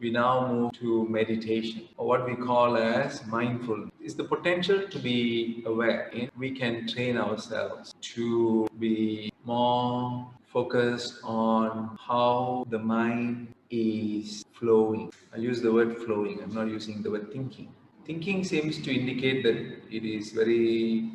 we now move to meditation, or what we call as mindfulness. It's the potential to be aware. We can train ourselves to be more focused on how the mind is flowing. I use the word flowing, I'm not using the word thinking. Thinking seems to indicate that it is very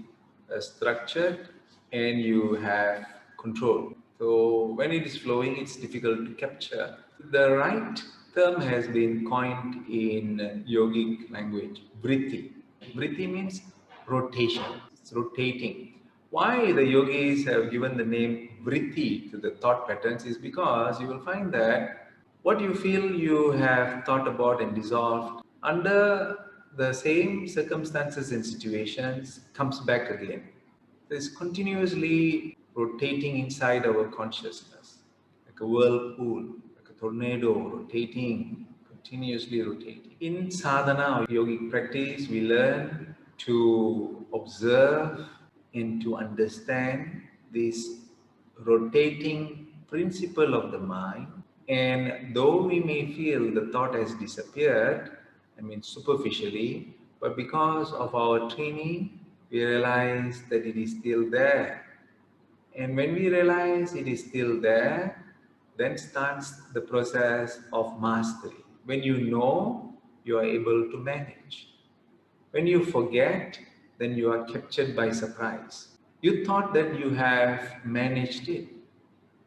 structured and you have control. So when it is flowing, it's difficult to capture. The right term has been coined in yogic language, vritti. Vritti means rotation. It's rotating. Why the yogis have given the name vritti to the thought patterns is because you will find that what you feel you have thought about and dissolved under the same circumstances and situations comes back again. It's continuously rotating inside our consciousness, like a whirlpool, like a tornado rotating, continuously rotating. In sadhana or yogic practice, we learn to observe and to understand this rotating principle of the mind. And though we may feel the thought has disappeared, I mean superficially, but because of our training, we realize that it is still there. And when we realize it is still there, then starts the process of mastery. When you know, you are able to manage. When you forget, then you are captured by surprise. You thought that you have managed it,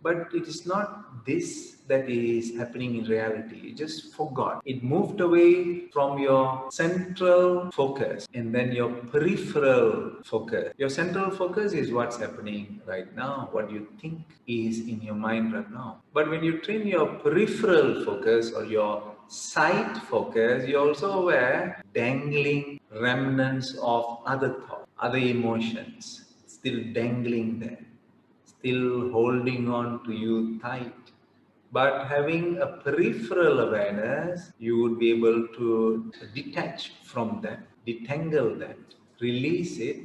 but it is not this that is happening in reality. You just forgot. It moved away from your central focus and then your peripheral focus. Your central focus is what's happening right now, what you think is in your mind right now. But when you train your peripheral focus or your sight focus, you're also aware dangling remnants of other thoughts, other emotions, still dangling there, still holding on to you tight. But having a peripheral awareness, you would be able to detach from that, detangle that, release it,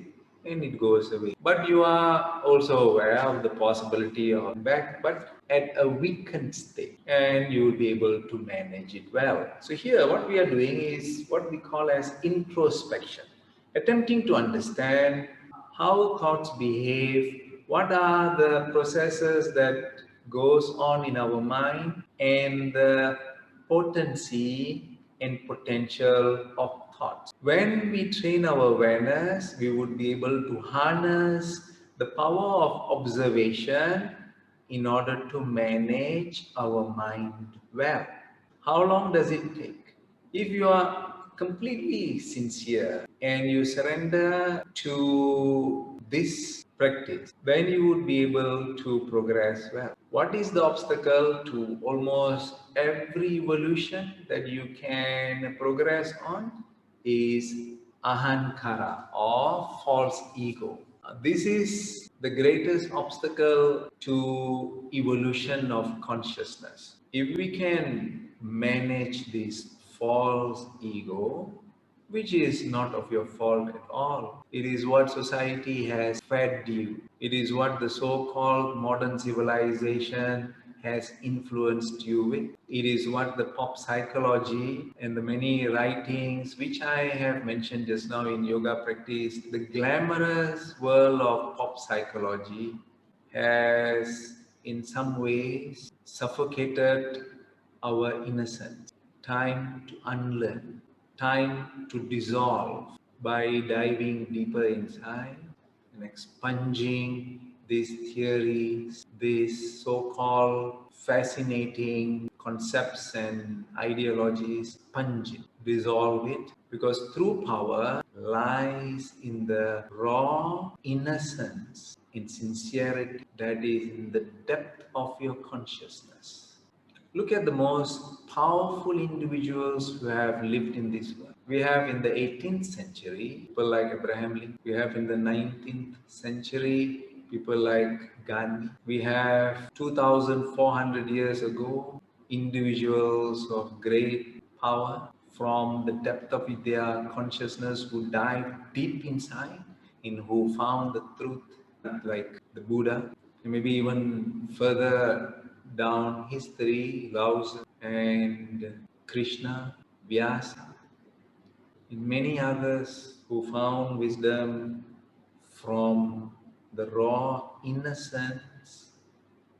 and it goes away. But you are also aware of the possibility of back, but at a weakened state, and you will be able to manage it well. So here, what we are doing is what we call as introspection, attempting to understand how thoughts behave, what are the processes that goes on in our mind, and the potency and potential of thoughts. When we train our awareness, we would be able to harness the power of observation in order to manage our mind well. How long does it take? If you are completely sincere and you surrender to this practice, then you would be able to progress well. What is the obstacle to almost every evolution that you can progress on is ahankara or false ego. This is the greatest obstacle to evolution of consciousness. If we can manage this false ego, which is not of your fault at all, it is what society has fed you. It is what the so-called modern civilization has influenced you with. It is what the pop psychology and the many writings which I have mentioned just now in yoga practice, the glamorous world of pop psychology has in some ways suffocated our innocence. Time to unlearn, time to dissolve by diving deeper inside and expunging these theories, these so-called fascinating concepts and ideologies, punch it, dissolve it, because true power lies in the raw innocence, in sincerity that is in the depth of your consciousness. Look at the most powerful individuals who have lived in this world. We have in the 18th century people like Abraham Lincoln. We have in the 19th century people like Gandhi. We have 2,400 years ago individuals of great power from the depth of their consciousness who dived deep inside and who found the truth, like the Buddha, and maybe even further down history, Laos and Krishna, Vyasa, and many others who found wisdom from the raw innocence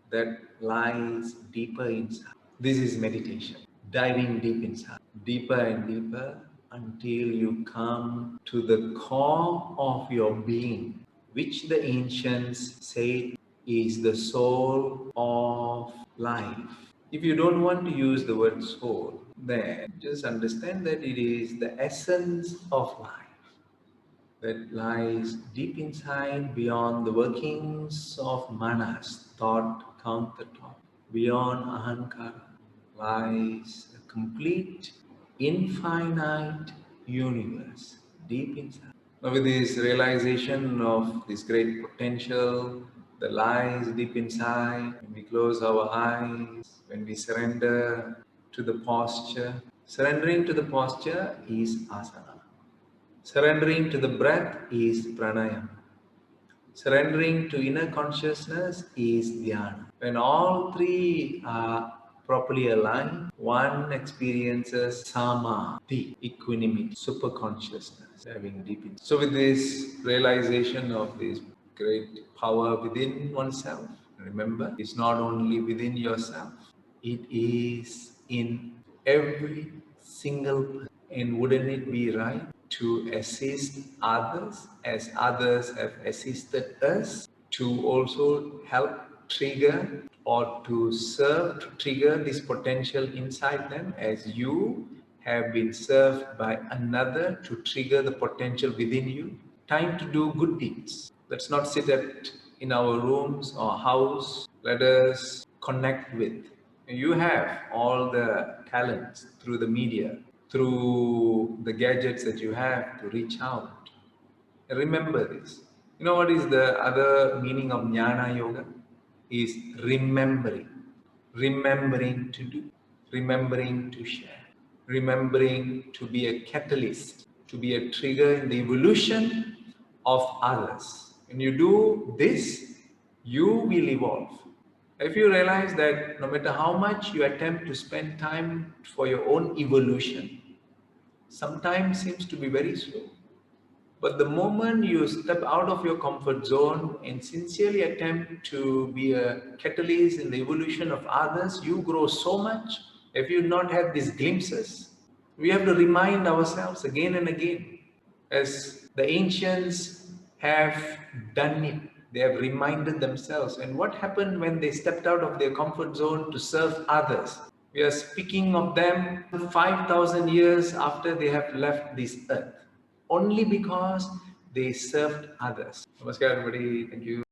that lies deeper inside. This is meditation, diving deep inside, deeper and deeper until you come to the core of your being, which the ancients say is the soul of life. If you don't want to use the word soul, then just understand that it is the essence of life that lies deep inside, beyond the workings of manas, thought, counter-thought. Beyond ahankara lies a complete, infinite universe deep inside. Now, with this realization of this great potential that lies deep inside, when we close our eyes, when we surrender to the posture, surrendering to the posture is asana. Surrendering to the breath is pranayama. Surrendering to inner consciousness is dhyana. When all three are properly aligned, one experiences samadhi, equanimity, super consciousness, diving deep in. So with this realization of this great power within oneself, remember, it's not only within yourself, it is in every single person. And wouldn't it be right to assist others as others have assisted us to also help trigger or to serve to trigger this potential inside them as you have been served by another to trigger the potential within you? Time to do good deeds. Let's not sit in our rooms or house. Let us connect with. You have all the talents through the media, through the gadgets that you have to reach out. Remember this. You know what is the other meaning of Jnana Yoga? Is remembering. Remembering to do. Remembering to share. Remembering to be a catalyst, to be a trigger in the evolution of others. When you do this, you will evolve. If you realize that no matter how much you attempt to spend time for your own evolution, sometimes seems to be very slow. But the moment you step out of your comfort zone and sincerely attempt to be a catalyst in the evolution of others, you grow so much. If you not have these glimpses, we have to remind ourselves again and again, as the ancients have done it. They have reminded themselves. And what happened when they stepped out of their comfort zone to serve others? We are speaking of them 5,000 years after they have left this earth, only because they served others. Namaskar, everybody. Thank you.